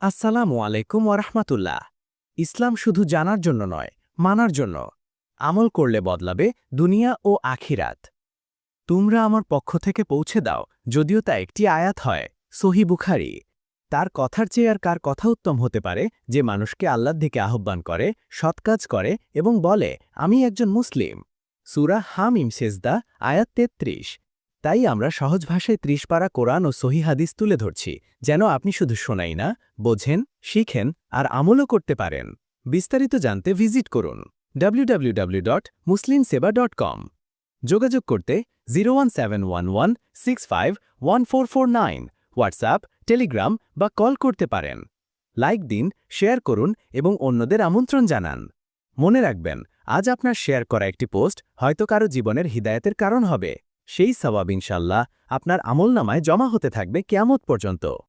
আসসালামু আলাইকুম ওরহমাতুল্লাহ। ইসলাম শুধু জানার জন্য নয়, মানার জন্য। আমল করলে বদলাবে দুনিয়া ও আখিরাত। তোমরা আমার পক্ষ থেকে পৌঁছে দাও, যদিও তা একটি আয়াত হয়। সহি বুখারী। তার কথার চেয়ে আর কার কথা উত্তম হতে পারে, যে মানুষকে আল্লাহর দিকে আহ্বান করে, সৎকাজ করে এবং বলে, আমি একজন মুসলিম। সূরা হামিম সেজদা, আয়াত ৩৩। তাই আমরা সহজ ভাষায় ৩০ পারা কোরআন ও সহি হাদিস তুলে ধরছি, যেন আপনি শুধু শোনাই না, বোঝেন, শিখেন আর আমলও করতে পারেন। বিস্তারিত জানতে ভিজিট করুন www.muslimseba.com। যোগাযোগ করতে 01711651449, হোয়াটসঅ্যাপ, টেলিগ্রাম বা কল করতে পারেন। লাইক দিন, শেয়ার করুন এবং অন্যদের আমন্ত্রণ জানান। মনে রাখবেন, আজ আপনার শেয়ার করা একটি পোস্ট হয়তো কারো জীবনের হিদায়াতের কারণ হবে। সেই সওয়াব ইনশাল্লাহ আপনার আমলনামায় জমা হতে থাকবে কিয়ামত পর্যন্ত।